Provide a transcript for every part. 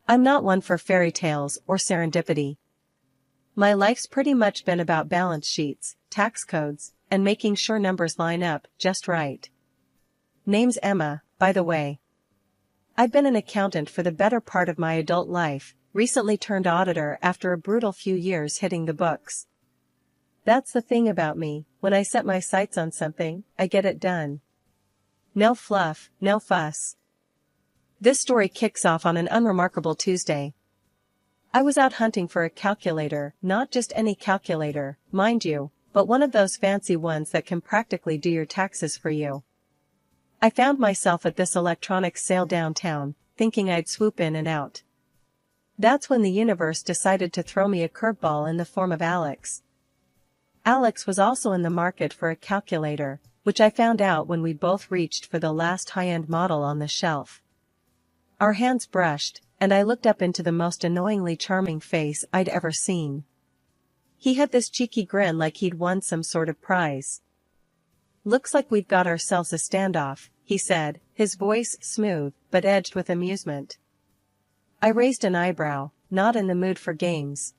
I'm not one for fairy tales or serendipity. My life's pretty much been about balance sheets, tax codes, and making sure numbers line up just right. Name's Emma, by the way. I've been an accountant for the better part of my adult life, recently turned auditor after a brutal few years hitting the books. That's the thing about me, when I set my sights on something, I get it done. No fluff, no fuss. This story kicks off on an unremarkable Tuesday. I was out hunting for a calculator, not just any calculator, mind you, but one of those fancy ones that can practically do your taxes for you. I found myself at this electronics sale downtown, thinking I'd swoop in and out. That's when the universe decided to throw me a curveball in the form of Alex. Alex was also in the market for a calculator, which I found out when we both reached for the last high-end model on the shelf. Our hands brushed, and I looked up into the most annoyingly charming face I'd ever seen. He had this cheeky grin like he'd won some sort of prize. "Looks like we've got ourselves a standoff," he said, his voice smooth but edged with amusement. I raised an eyebrow, not in the mood for games.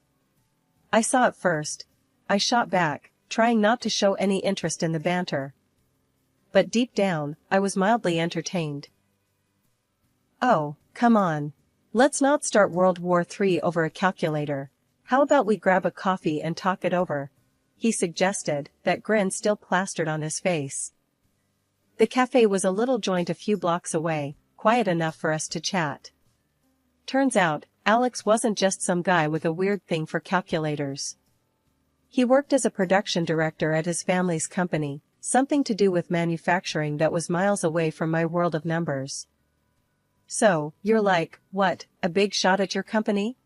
I saw it first. I shot back, trying not to show any interest in the banter. But deep down, I was mildly entertained. "Oh, come on. Let's not start World War III over a calculator. How about we grab a coffee and talk it over?" he suggested, that grin still plastered on his face. The cafe was a little joint a few blocks away, quiet enough for us to chat. Turns out, Alex wasn't just some guy with a weird thing for calculators. He worked as a production director at his family's company, something to do with manufacturing that was miles away from my world of numbers. "So, you're like, what, a big shot at your company?"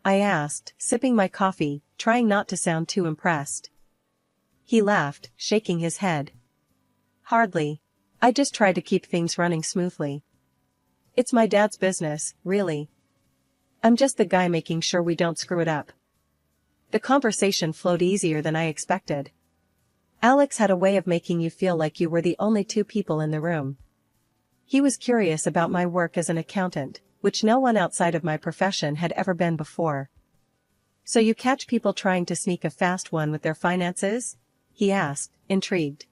I asked, sipping my coffee, trying not to sound too impressed. He laughed, shaking his head. "Hardly. I just try to keep things running smoothly. It's my dad's business, really. I'm just the guy making sure we don't screw it up." The conversation flowed easier than I expected. Alex had a way of making you feel like you were the only two people in the room. He was curious about my work as an accountant, which no one outside of my profession had ever been before. "So you catch people trying to sneak a fast one with their finances?" he asked, intrigued.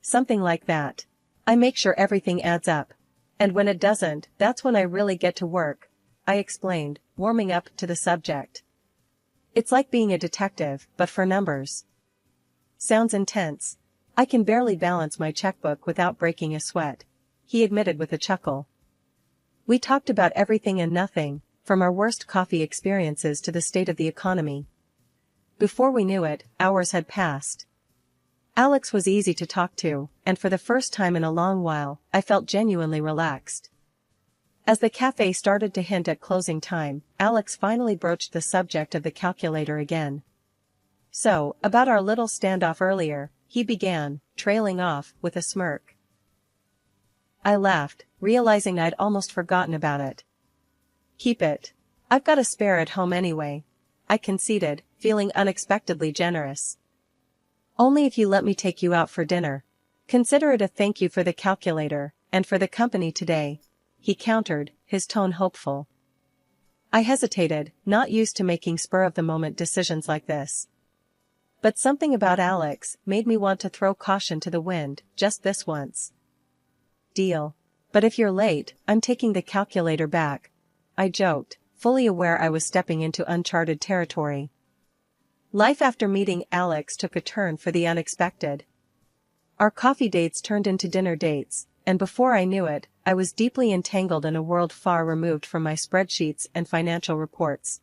"Something like that. I make sure everything adds up. And when it doesn't, that's when I really get to work," I explained, warming up to the subject. "It's like being a detective, but for numbers." "Sounds intense. I can barely balance my checkbook without breaking a sweat," he admitted with a chuckle. We talked about everything and nothing, from our worst coffee experiences to the state of the economy. Before we knew it, hours had passed. Alex was easy to talk to, and for the first time in a long while, I felt genuinely relaxed. As the cafe started to hint at closing time, Alex finally broached the subject of the calculator again. "So, about our little standoff earlier," he began, trailing off, with a smirk. I laughed, realizing I'd almost forgotten about it. "Keep it. I've got a spare at home anyway," I conceded, feeling unexpectedly generous. "Only if you let me take you out for dinner. Consider it a thank you for the calculator, and for the company today," he countered, his tone hopeful. I hesitated, not used to making spur-of-the-moment decisions like this. But something about Alex made me want to throw caution to the wind, just this once. "Deal. But if you're late, I'm taking the calculator back," I joked, fully aware I was stepping into uncharted territory. Life after meeting Alex took a turn for the unexpected. Our coffee dates turned into dinner dates, and before I knew it, I was deeply entangled in a world far removed from my spreadsheets and financial reports.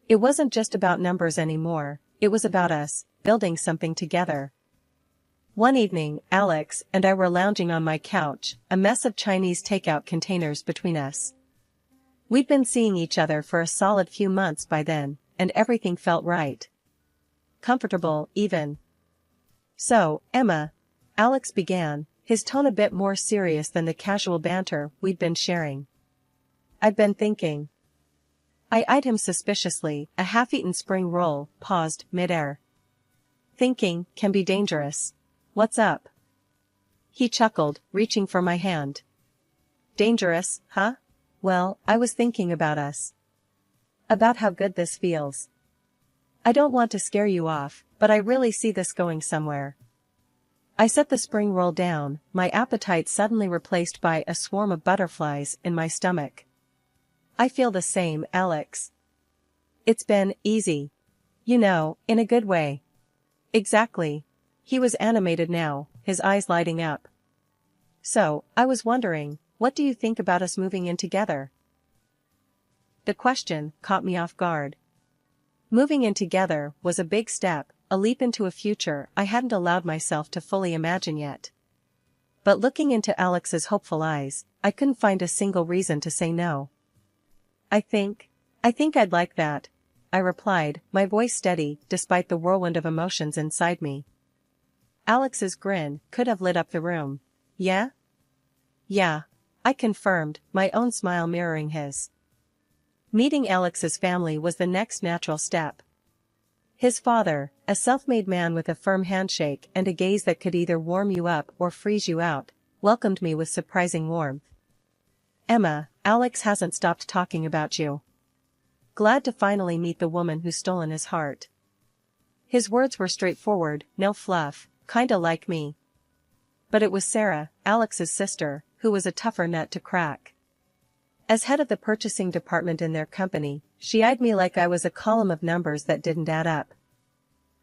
It wasn't just about numbers anymore, it was about us, building something together. One evening, Alex and I were lounging on my couch, a mess of Chinese takeout containers between us. We'd been seeing each other for a solid few months by then, and everything felt right. Comfortable, even. "So, Emma," Alex began, his tone a bit more serious than the casual banter we'd been sharing. "I've been thinking." I eyed him suspiciously, a half-eaten spring roll, paused, mid-air. "Thinking can be dangerous. What's up?" He chuckled, reaching for my hand. "Dangerous, huh? Well, I was thinking about us. About how good this feels. I don't want to scare you off, but I really see this going somewhere. I set the spring roll down, my appetite suddenly replaced by a swarm of butterflies in my stomach. I feel the same, Alex. It's been easy. You know, in a good way. Exactly. He was animated now, his eyes lighting up. So, I was wondering, what do you think about us moving in together? The question caught me off guard. Moving in together was a big step, a leap into a future I hadn't allowed myself to fully imagine yet. But looking into Alex's hopeful eyes, I couldn't find a single reason to say no. I think I'd like that, I replied, my voice steady despite the whirlwind of emotions inside me. Alex's grin could have lit up the room. Yeah? Yeah, I confirmed, my own smile mirroring his. Meeting Alex's family was the next natural step. His father, a self-made man with a firm handshake and a gaze that could either warm you up or freeze you out, welcomed me with surprising warmth. Emma, Alex hasn't stopped talking about you. Glad to finally meet the woman who's stolen his heart. His words were straightforward, no fluff, kinda like me. But it was Sarah, Alex's sister, who was a tougher nut to crack. As head of the purchasing department in their company, she eyed me like I was a column of numbers that didn't add up.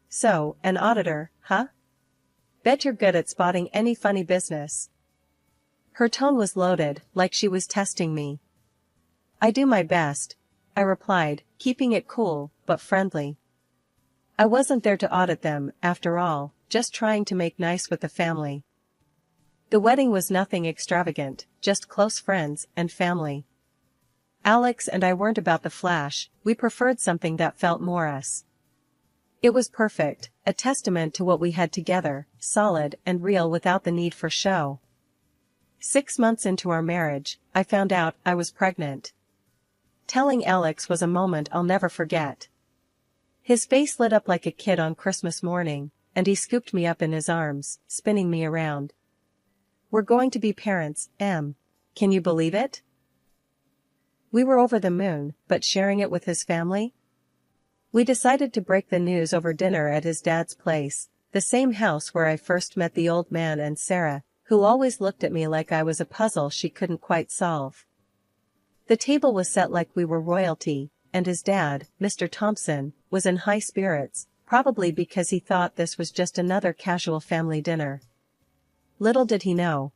So, an auditor, huh? Bet you're good at spotting any funny business. Her tone was loaded, like she was testing me. I do my best, I replied, keeping it cool, but friendly. I wasn't there to audit them, after all, just trying to make nice with the family. The wedding was nothing extravagant, just close friends and family. Alex and I weren't about the flash, we preferred something that felt more us. It was perfect, a testament to what we had together, solid and real without the need for show. 6 months into our marriage, I found out I was pregnant. Telling Alex was a moment I'll never forget. His face lit up like a kid on Christmas morning, and he scooped me up in his arms, spinning me around. We're going to be parents, Em. Can you believe it? We were over the moon, but sharing it with his family? We decided to break the news over dinner at his dad's place, the same house where I first met the old man and Sarah, who always looked at me like I was a puzzle she couldn't quite solve. The table was set like we were royalty, and his dad, Mr. Thompson, was in high spirits, probably because he thought this was just another casual family dinner. Little did he know.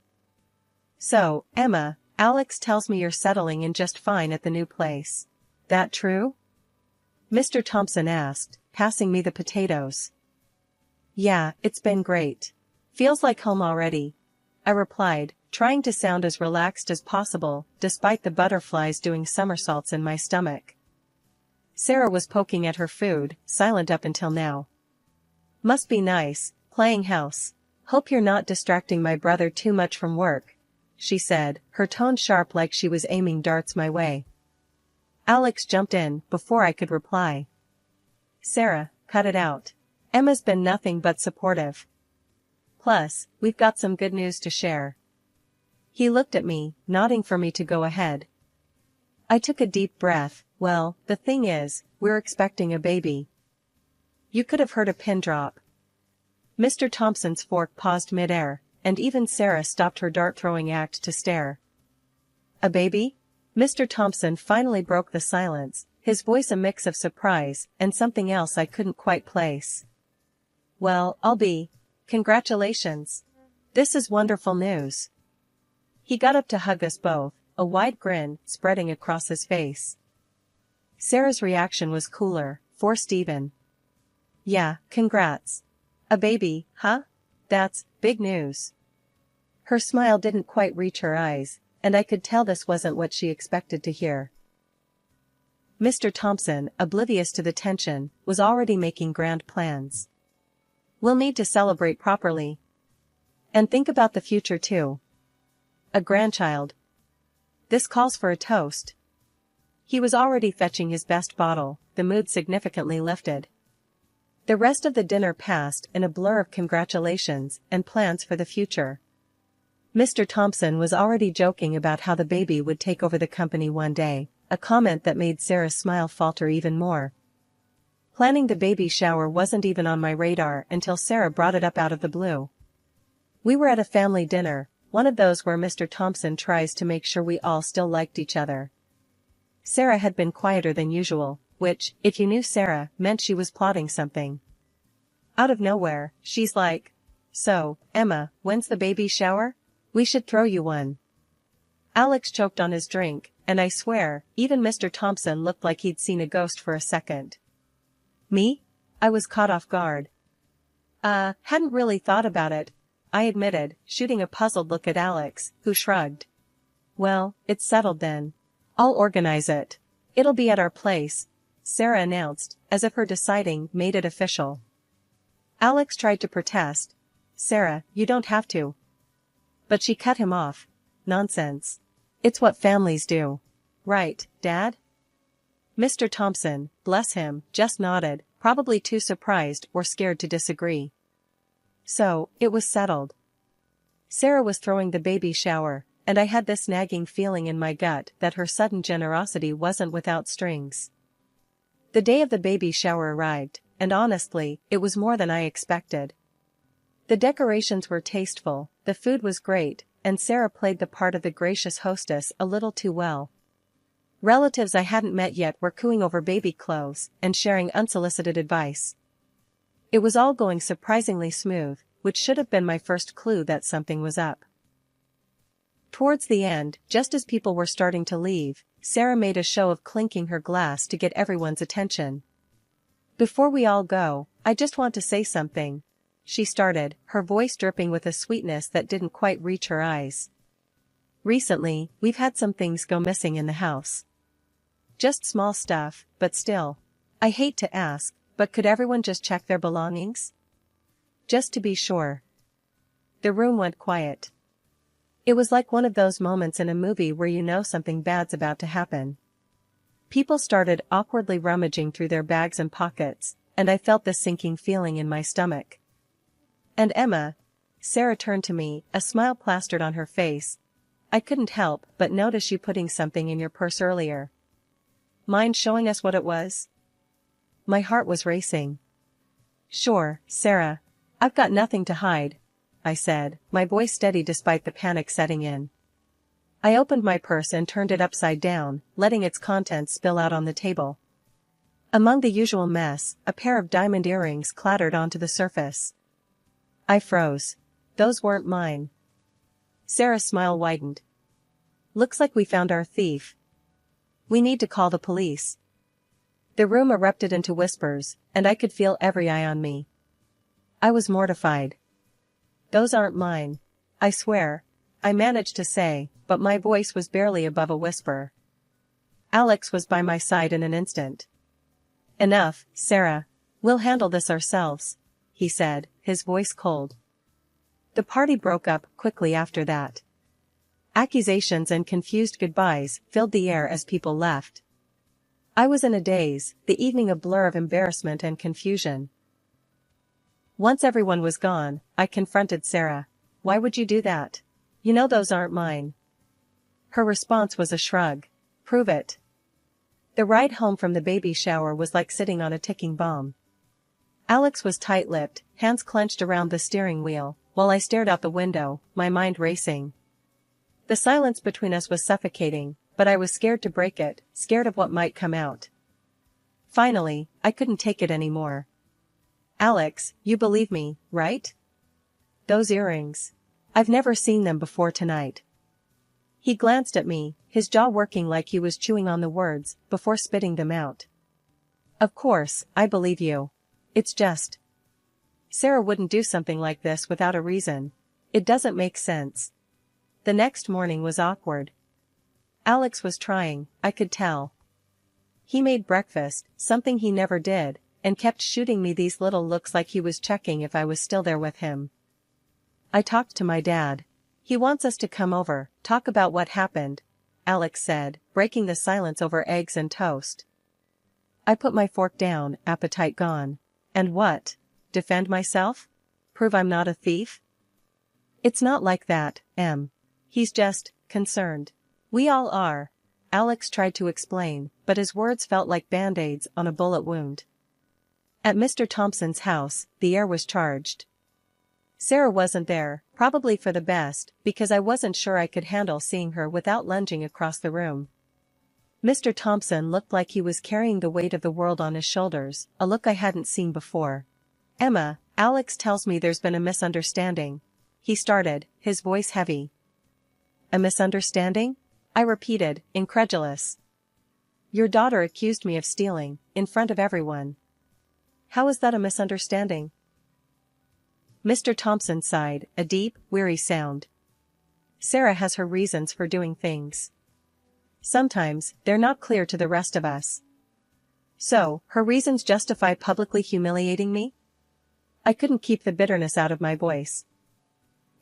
So, Emma, Alex tells me you're settling in just fine at the new place. That true? Mr. Thompson asked, passing me the potatoes. Yeah, it's been great. Feels like home already, I replied, trying to sound as relaxed as possible, despite the butterflies doing somersaults in my stomach. Sarah was poking at her food, silent up until now. Must be nice, playing house. Hope you're not distracting my brother too much from work, she said, her tone sharp like she was aiming darts my way. Alex jumped in, before I could reply. Sarah, cut it out. Emma's been nothing but supportive. Plus, we've got some good news to share. He looked at me, nodding for me to go ahead. I took a deep breath. Well, the thing is, we're expecting a baby. You could have heard a pin drop. Mr. Thompson's fork paused midair, and even Sarah stopped her dart-throwing act to stare. A baby? Mr. Thompson finally broke the silence, his voice a mix of surprise and something else I couldn't quite place. Well, I'll be. Congratulations. This is wonderful news. He got up to hug us both, a wide grin spreading across his face. Sarah's reaction was cooler, forced even. Yeah, congrats. A baby, huh? That's big news. Her smile didn't quite reach her eyes, and I could tell this wasn't what she expected to hear. Mr. Thompson, oblivious to the tension, was already making grand plans. We'll need to celebrate properly. And think about the future too. A grandchild. This calls for a toast. He was already fetching his best bottle, the mood significantly lifted. The rest of the dinner passed in a blur of congratulations and plans for the future. Mr. Thompson was already joking about how the baby would take over the company one day, a comment that made Sarah's smile falter even more. Planning the baby shower wasn't even on my radar until Sarah brought it up out of the blue. We were at a family dinner, one of those where Mr. Thompson tries to make sure we all still liked each other. Sarah had been quieter than usual, which, if you knew Sarah, meant she was plotting something. Out of nowhere, she's like, "So, Emma, when's the baby shower? We should throw you one." Alex choked on his drink, and I swear, even Mr. Thompson looked like he'd seen a ghost for a second. Me? I was caught off guard. Hadn't really thought about it, I admitted, shooting a puzzled look at Alex, who shrugged. "Well, it's settled then. I'll organize it. It'll be at our place," Sarah announced, as if her deciding made it official. Alex tried to protest. "Sarah, you don't have to." But she cut him off. "Nonsense. It's what families do. Right, Dad?" Mr. Thompson, bless him, just nodded, probably too surprised or scared to disagree. So, it was settled. Sarah was throwing the baby shower, and I had this nagging feeling in my gut that her sudden generosity wasn't without strings. The day of the baby shower arrived, and honestly, it was more than I expected. The decorations were tasteful, the food was great, and Sarah played the part of the gracious hostess a little too well. Relatives I hadn't met yet were cooing over baby clothes and sharing unsolicited advice. It was all going surprisingly smooth, which should have been my first clue that something was up. Towards the end, just as people were starting to leave, Sarah made a show of clinking her glass to get everyone's attention. "Before we all go, I just want to say something," she started, her voice dripping with a sweetness that didn't quite reach her eyes. "Recently, we've had some things go missing in the house. Just small stuff, but still. I hate to ask, but could everyone just check their belongings? Just to be sure." The room went quiet. It was like one of those moments in a movie where you know something bad's about to happen. People started awkwardly rummaging through their bags and pockets, and I felt this sinking feeling in my stomach. "And Emma," Sarah turned to me, a smile plastered on her face, "I couldn't help but notice you putting something in your purse earlier. Mind showing us what it was?" My heart was racing. "Sure, Sarah. I've got nothing to hide," I said, my voice steady despite the panic setting in. I opened my purse and turned it upside down, letting its contents spill out on the table. Among the usual mess, a pair of diamond earrings clattered onto the surface. I froze. Those weren't mine. Sarah's smile widened. "Looks like we found our thief. We need to call the police." The room erupted into whispers, and I could feel every eye on me. I was mortified. "Those aren't mine. I swear," I managed to say, but my voice was barely above a whisper. Alex was by my side in an instant. "Enough, Sarah. We'll handle this ourselves," he said, his voice cold. The party broke up quickly after that. Accusations and confused goodbyes filled the air as people left. I was in a daze, the evening a blur of embarrassment and confusion. Once everyone was gone, I confronted Sarah. "Why would you do that? You know those aren't mine." Her response was a shrug. "Prove it." The ride home from the baby shower was like sitting on a ticking bomb. Alex was tight-lipped, hands clenched around the steering wheel, while I stared out the window, my mind racing. The silence between us was suffocating, but I was scared to break it, scared of what might come out. Finally, I couldn't take it anymore. "Alex, you believe me, right? Those earrings. I've never seen them before tonight." He glanced at me, his jaw working like he was chewing on the words, before spitting them out. "Of course, I believe you. It's just. Sarah wouldn't do something like this without a reason. It doesn't make sense." The next morning was awkward. Alex was trying, I could tell. He made breakfast, something he never did, and kept shooting me these little looks like he was checking if I was still there with him. "I talked to my dad. He wants us to come over, talk about what happened," Alex said, breaking the silence over eggs and toast. I put my fork down, appetite gone. "And what? Defend myself? Prove I'm not a thief?" It's not like that, Em. He's just concerned. We all are. Alex tried to explain, but his words felt like band-aids on a bullet wound. At Mr. Thompson's house, the air was charged. Sarah wasn't there, probably for the best, because I wasn't sure I could handle seeing her without lunging across the room. Mr. Thompson looked like he was carrying the weight of the world on his shoulders, a look I hadn't seen before. Emma, Alex tells me there's been a misunderstanding. He started, his voice heavy. A misunderstanding? I repeated, incredulous. Your daughter accused me of stealing, in front of everyone. How is that a misunderstanding? Mr. Thompson sighed, a deep, weary sound. Sarah has her reasons for doing things. Sometimes, they're not clear to the rest of us. So, her reasons justify publicly humiliating me? I couldn't keep the bitterness out of my voice.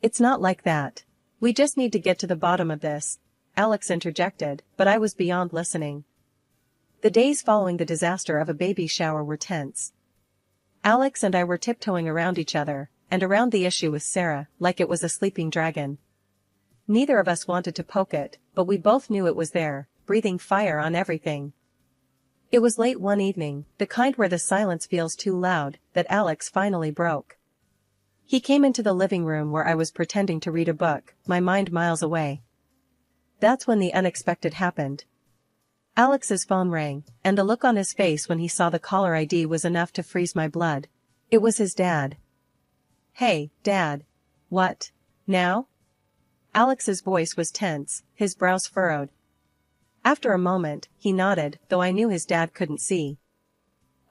It's not like that. We just need to get to the bottom of this, Alex interjected, but I was beyond listening. The days following the disaster of a baby shower were tense. Alex and I were tiptoeing around each other, and around the issue with Sarah, like it was a sleeping dragon. Neither of us wanted to poke it, but we both knew it was there, breathing fire on everything. It was late one evening, the kind where the silence feels too loud, that Alex finally broke. He came into the living room where I was pretending to read a book, my mind miles away. That's when the unexpected happened. Alex's phone rang, and the look on his face when he saw the caller ID was enough to freeze my blood. It was his dad. Hey, Dad. What? Now? Alex's voice was tense, his brows furrowed. After a moment, he nodded, though I knew his dad couldn't see.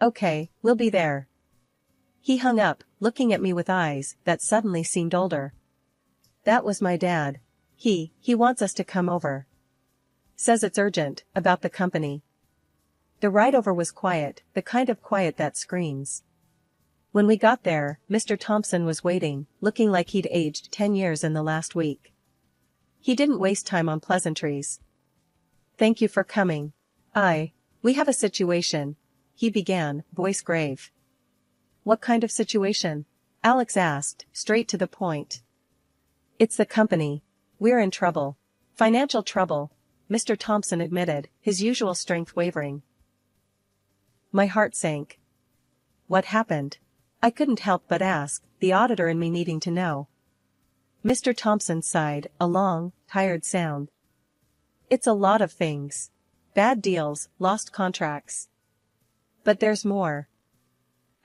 Okay, we'll be there. He hung up, looking at me with eyes that suddenly seemed older. That was my dad. He wants us to come over. Says it's urgent, about the company. The ride over was quiet, the kind of quiet that screams. When we got there, Mr. Thompson was waiting, looking like he'd aged 10 years in the last week. He didn't waste time on pleasantries. Thank you for coming. We have a situation, he began, voice grave. What kind of situation? Alex asked, straight to the point. It's the company. We're in trouble. Financial trouble, Mr. Thompson admitted, his usual strength wavering. My heart sank. What happened? I couldn't help but ask, the auditor in me needing to know. Mr. Thompson sighed, a long, tired sound. It's a lot of things. Bad deals, lost contracts. But there's more.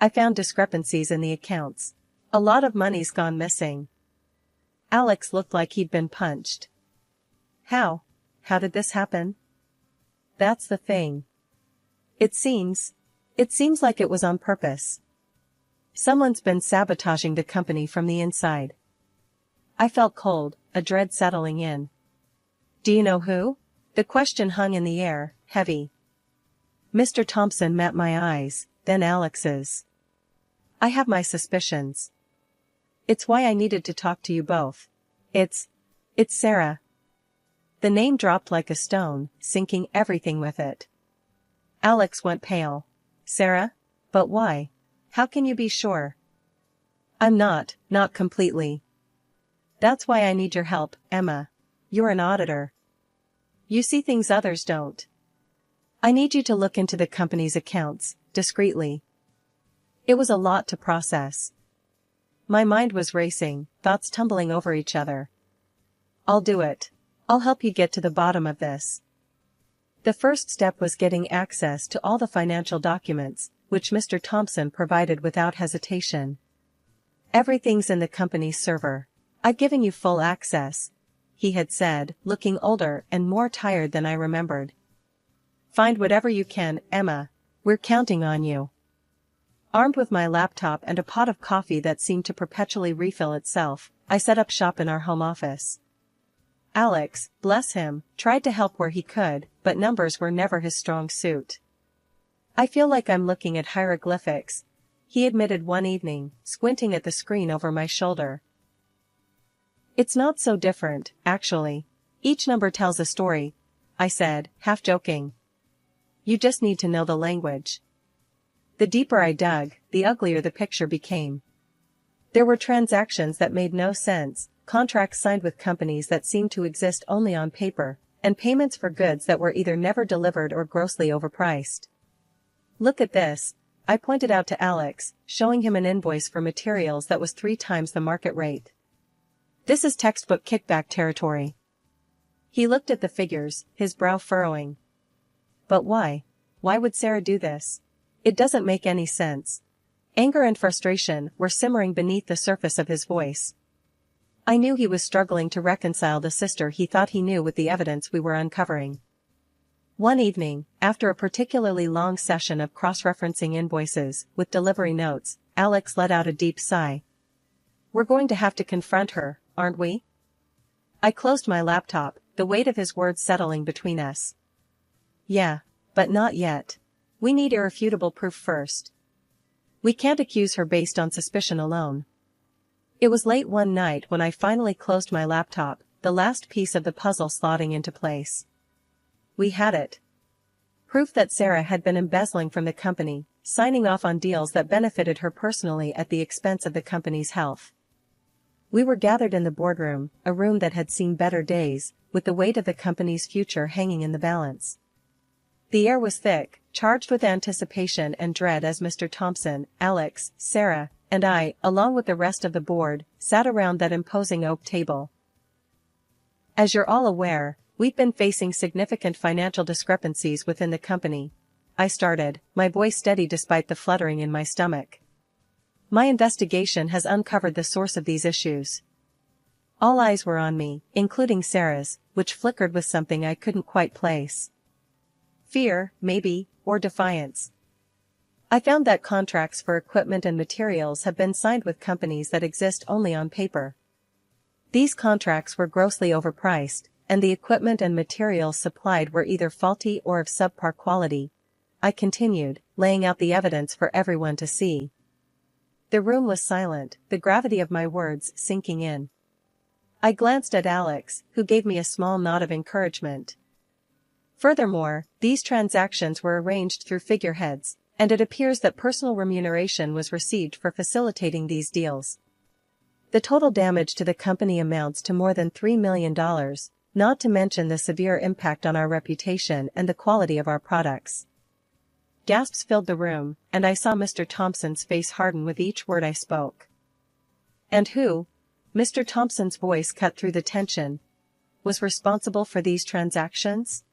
I found discrepancies in the accounts. A lot of money's gone missing. Alex looked like he'd been punched. How? How did this happen? That's the thing. It seems like it was on purpose. Someone's been sabotaging the company from the inside. I felt cold, a dread settling in. Do you know who? The question hung in the air, heavy. Mr. Thompson met my eyes, then Alex's. I have my suspicions. It's why I needed to talk to you both. It's Sarah. The name dropped like a stone, sinking everything with it. Alex went pale. Sarah? But why? How can you be sure? I'm not completely. That's why I need your help, Emma. You're an auditor. You see things others don't. I need you to look into the company's accounts, discreetly. It was a lot to process. My mind was racing, thoughts tumbling over each other. I'll do it. I'll help you get to the bottom of this. The first step was getting access to all the financial documents, which Mr. Thompson provided without hesitation. Everything's in the company's server. I've given you full access, he had said, looking older and more tired than I remembered. Find whatever you can, Emma. We're counting on you. Armed with my laptop and a pot of coffee that seemed to perpetually refill itself, I set up shop in our home office. Alex, bless him, tried to help where he could, but numbers were never his strong suit. I feel like I'm looking at hieroglyphics, he admitted one evening, squinting at the screen over my shoulder. It's not so different, actually. Each number tells a story, I said, half joking. You just need to know the language. The deeper I dug, the uglier the picture became. There were transactions that made no sense, contracts signed with companies that seemed to exist only on paper, and payments for goods that were either never delivered or grossly overpriced. "Look at this," I pointed out to Alex, showing him an invoice for materials that was 3 times the market rate. "This is textbook kickback territory." He looked at the figures, his brow furrowing. "But why? Why would Sarah do this? It doesn't make any sense." Anger and frustration were simmering beneath the surface of his voice. I knew he was struggling to reconcile the sister he thought he knew with the evidence we were uncovering. One evening, after a particularly long session of cross-referencing invoices with delivery notes, Alex let out a deep sigh. "We're going to have to confront her, aren't we?" I closed my laptop, the weight of his words settling between us. "Yeah, but not yet. We need irrefutable proof first. We can't accuse her based on suspicion alone." It was late one night when I finally closed my laptop, the last piece of the puzzle slotting into place. We had it. Proof that Sarah had been embezzling from the company, signing off on deals that benefited her personally at the expense of the company's health. We were gathered in the boardroom, a room that had seen better days, with the weight of the company's future hanging in the balance. The air was thick, charged with anticipation and dread as Mr. Thompson, Alex, Sarah, and I, along with the rest of the board, sat around that imposing oak table. "As you're all aware, we've been facing significant financial discrepancies within the company," I started, my voice steady despite the fluttering in my stomach. "My investigation has uncovered the source of these issues." All eyes were on me, including Sarah's, which flickered with something I couldn't quite place. Fear, maybe, or defiance. "I found that contracts for equipment and materials have been signed with companies that exist only on paper. These contracts were grossly overpriced, and the equipment and materials supplied were either faulty or of subpar quality," I continued, laying out the evidence for everyone to see. The room was silent, the gravity of my words sinking in. I glanced at Alex, who gave me a small nod of encouragement. "Furthermore, these transactions were arranged through figureheads, and it appears that personal remuneration was received for facilitating these deals. The total damage to the company amounts to more than $3 million, not to mention the severe impact on our reputation and the quality of our products." Gasps filled the room, and I saw Mr. Thompson's face harden with each word I spoke. "And who," Mr. Thompson's voice cut through the tension, "was responsible for these transactions?"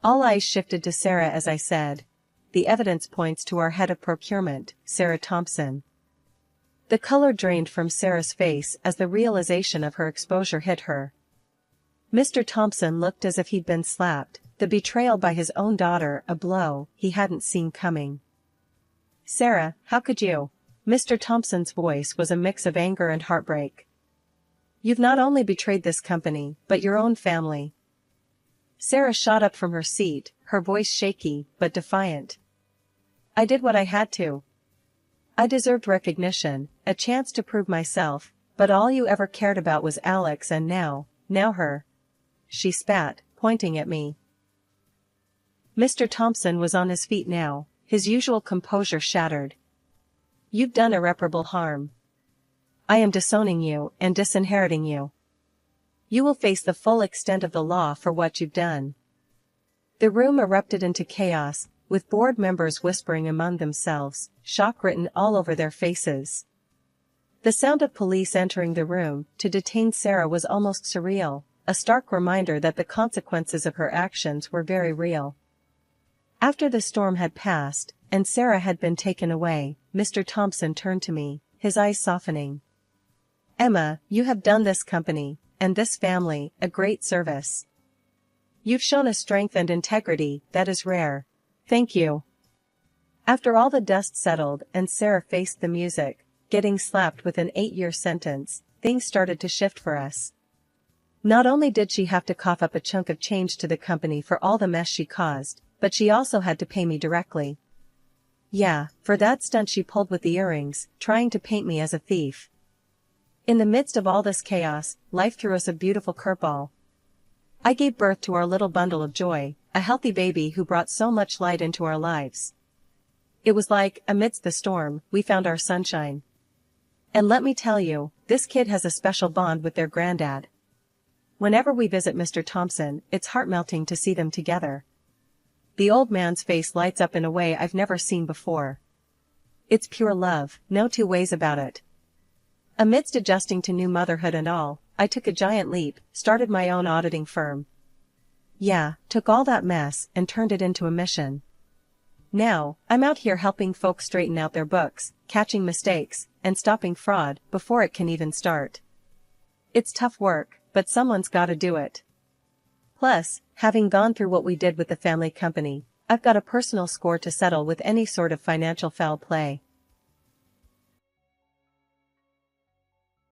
All eyes shifted to Sarah as I said, "The evidence points to our head of procurement, Sarah Thompson." The color drained from Sarah's face as the realization of her exposure hit her. Mr. Thompson looked as if he'd been slapped, the betrayal by his own daughter a blow he hadn't seen coming. "Sarah, how could you?" Mr. Thompson's voice was a mix of anger and heartbreak. "You've not only betrayed this company, but your own family." Sarah shot up from her seat, her voice shaky, but defiant. "I did what I had to. I deserved recognition, a chance to prove myself, but all you ever cared about was Alex and now her." She spat, pointing at me. Mr. Thompson was on his feet now, his usual composure shattered. "You've done irreparable harm. I am disowning you and disinheriting you. You will face the full extent of the law for what you've done." The room erupted into chaos, with board members whispering among themselves, shock written all over their faces. The sound of police entering the room to detain Sarah was almost surreal, a stark reminder that the consequences of her actions were very real. After the storm had passed, and Sarah had been taken away, Mr. Thompson turned to me, his eyes softening. "Emma, you have done this company, and this family, a great service. You've shown a strength and integrity that is rare. Thank you." After all the dust settled and Sarah faced the music, getting slapped with an 8-year sentence, things started to shift for us. Not only did she have to cough up a chunk of change to the company for all the mess she caused, but she also had to pay me directly. Yeah, for that stunt she pulled with the earrings, trying to paint me as a thief. In the midst of all this chaos, life threw us a beautiful curveball. I gave birth to our little bundle of joy, a healthy baby who brought so much light into our lives. It was like, amidst the storm, we found our sunshine. And let me tell you, This kid has a special bond with their granddad. Whenever we visit Mr. Thompson, it's heart-melting to see them together. The old man's face lights up in a way I've never seen before. It's pure love, no two ways about it. Amidst adjusting to new motherhood and all, I took a giant leap, started my own auditing firm. Yeah, took all that mess and turned it into a mission. Now, I'm out here helping folks straighten out their books, catching mistakes, and stopping fraud before it can even start. It's tough work, but someone's gotta do it. Plus, having gone through what we did with the family company, I've got a personal score to settle with any sort of financial foul play.